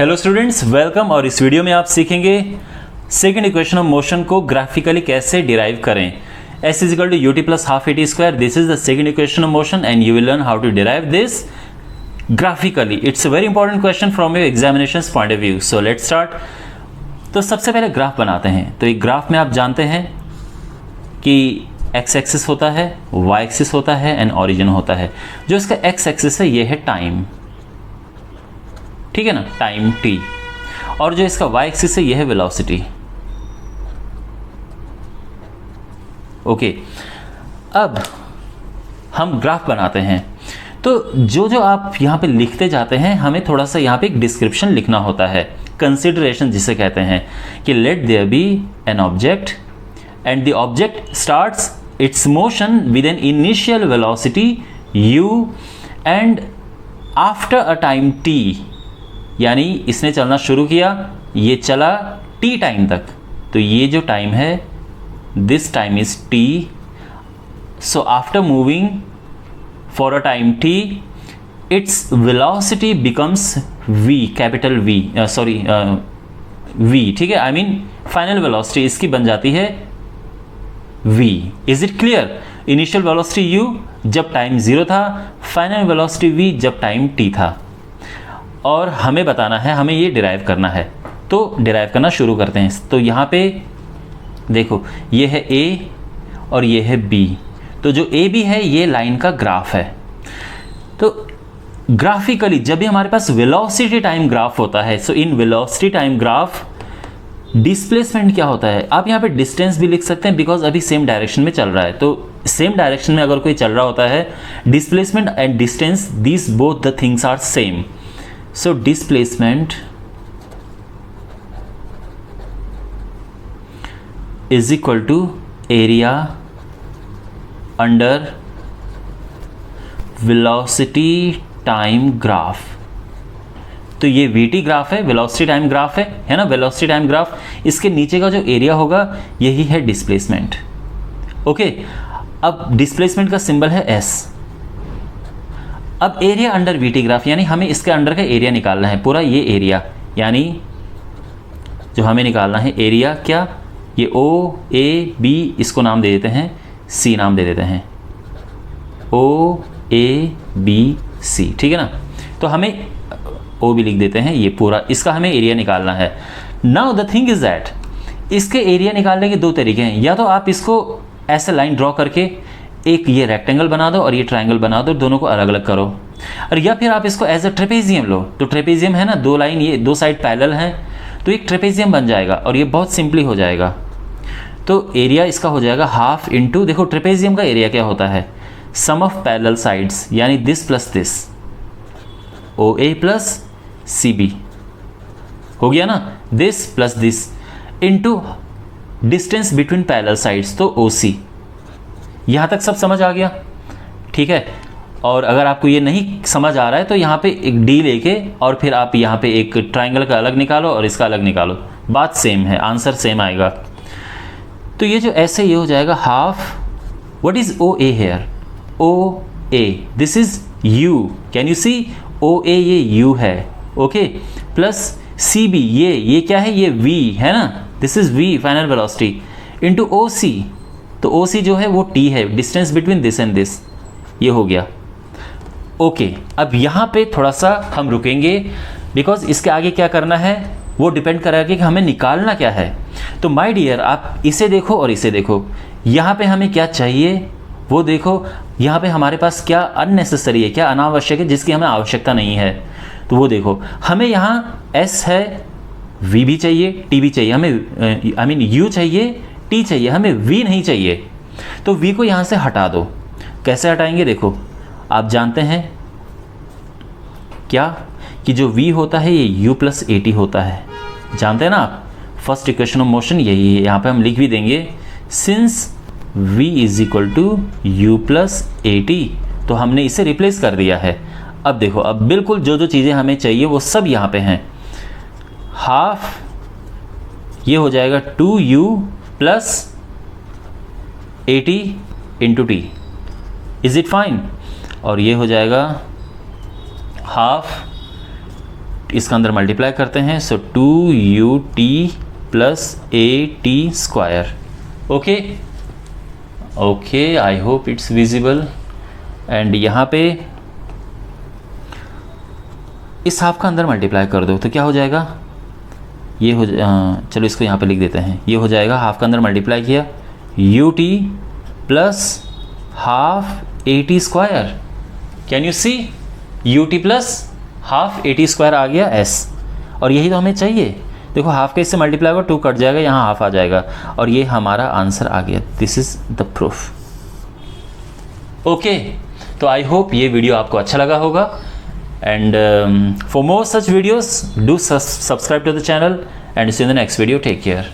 Hello students, welcome. और इस video में आप सीखेंगे सेकंड इक्वेशन ऑफ मोशन को ग्राफिकली कैसे डिराइव करें। s is equal to ut plus half at square, this is the second equation of motion and you will learn how to derive this graphically. It's a very important question from your examination point of view. So let's start. तो सबसे पहले graph बनाते हैं। तो एक graph में आप जानते हैं कि एक्स एक्सिस होता है, वाई एक्सिस होता है एंड ओरिजिन होता है। जो इसका एक्स एक्सिस है ये है टाइम, ठीक है ना, टाइम t। और जो इसका y एक्सिस है ये है वेलोसिटी। ओके, अब हम ग्राफ बनाते हैं। तो जो आप यहाँ पे लिखते जाते हैं, हमें थोड़ा सा यहाँ पे एक डिस्क्रिप्शन लिखना होता है, कंसिडरेशन जिसे कहते हैं कि let there be an object and the object starts its motion with an initial velocity u and after a time t, यानी इसने चलना शुरू किया, ये चला t टाइम तक। तो ये जो टाइम है this time is t। So after moving for a time t its velocity becomes v, capital v, v, ठीक है। आई मीन फाइनल वेलोसिटी इसकी बन जाती है v। Is it clear? Initial velocity u जब टाइम 0 था, final velocity v जब time t था। और हमें बताना है, हमें ये डिराइव करना है। तो डिराइव करना शुरू करते हैं। तो यहाँ पे देखो, ये है A और ये है B। तो जो ए बी है ये लाइन का ग्राफ है। तो ग्राफिकली जब भी हमारे पास वेलोसिटी टाइम ग्राफ होता है, so in velocity time graph displacement क्या होता है, आप यहाँ पे डिस्टेंस भी लिख सकते हैं बिकॉज अभी सेम डायरेक्शन में चल रहा है। तो सेम डायरेक्शन में अगर कोई चल रहा होता है, displacement and distance this both the things are same. So displacement is equal to area under velocity time graph। तो ये VT ग्राफ है, वेलोसिटी टाइम ग्राफ है ना, वेलोसिटी टाइम ग्राफ। इसके नीचे का जो एरिया होगा यही है डिस्प्लेसमेंट। ओके, अब डिस्प्लेसमेंट का सिंबल है S। अब एरिया अंडर VT ग्राफ, यानी हमें इसके अंडर का एरिया निकालना है, पूरा ये एरिया, यानी जो हमें निकालना है एरिया क्या, ये OAB, इसको नाम दे देते हैं C, नाम दे देते हैं OABC, ठीक है ना। तो हमें OB लिख देते हैं, ये पूरा इसका हमें एरिया निकालना है। Now the thing is that इसके एरिया निकालने के दो तरीके हैं। या तो आप इसको ऐसे लाइन ड्रॉ करके एक ये रेक्टेंगल बना दो और ये ट्रायंगल बना दो, दोनों को अलग अलग करो। और या फिर आप इसको एज अ ट्रेपेजियम लो। तो ट्रेपेजियम है ना, दो लाइन, ये दो साइड पैरेलल हैं, तो एक ट्रेपेजियम बन जाएगा और ये बहुत सिंपली हो जाएगा। तो एरिया इसका हो जाएगा हाफ इंटू, देखो ट्रेपेजियम का एरिया क्या होता है, सम ऑफ पैरेलल साइड्स, यानी this plus this, OA plus CB हो गया ना, this plus this into distance between parallel sides, तो OC। यहाँ तक सब समझ आ गया, ठीक है। और अगर आपको ये नहीं समझ आ रहा है तो यहाँ पे एक D लेके और फिर आप यहाँ पे एक ट्रायंगल का अलग निकालो और इसका अलग निकालो, बात सेम है, आंसर सेम आएगा। तो ये जो ऐसे ये हो जाएगा half, what is OA here, OA this is U, can you see, OA ये U है, ओके, प्लस CB ये क्या है, ये V है ना, this is V final velocity into OC। तो OC जो है वो T है, distance between this and this, ये हो गया। ओके, अब यहाँ पे थोड़ा सा हम रुकेंगे बिकॉज इसके आगे क्या करना है वो डिपेंड करेगा कि हमें निकालना क्या है। तो माय डियर, आप इसे देखो और इसे देखो, यहाँ पे हमें क्या चाहिए वो देखो, यहाँ पे हमारे पास क्या अननेसेसरी है, क्या अनावश्यक है जिसकी हमें आवश्यकता नहीं है, तो वो देखो। हमें यहाँ S है, V भी चाहिए, T भी चाहिए, हमें आई मीन U चाहिए, T चाहिए, हमें V नहीं चाहिए। तो V को यहाँ से हटा दो। कैसे हटाएंगे, देखो आप जानते हैं क्या कि जो V होता है ये U प्लस AT होता है, जानते हैं ना आप। फर्स्ट इक्वेशन ऑफ मोशन यही है, यहाँ पे हम लिख भी देंगे since V is equal to U plus AT, तो हमने इसे रिप्लेस कर दिया है। अब देखो, अब बिल्कुल जो चीज़ें हमें चाहिए वो सब यहाँ पे हैं। हाफ ये हो जाएगा 2U plus AT into T, is it fine. और ये हो जाएगा हाफ इसका अंदर मल्टीप्लाई करते हैं, सो 2ut plus at²। Okay okay, I hope it's visible. And यहाँ पे इस हाफ का अंदर मल्टीप्लाई कर दो तो क्या हो जाएगा, ये हो चलो इसको यहाँ पे लिख देते हैं, ये हो जाएगा हाफ का अंदर मल्टीप्लाई किया ut plus half at²। Can you see, ut plus half at² आ गया s, और यही तो हमें चाहिए। देखो हाफ का इससे मल्टीप्लाई होगा 2 कट जाएगा, यहाँ हाफ आ जाएगा, और ये हमारा आंसर आ गया। This is the proof. Okay, तो आई होप ये वीडियो आपको अच्छा लगा होगा। And for more such videos do subscribe to the channel and see in the next video. Take care.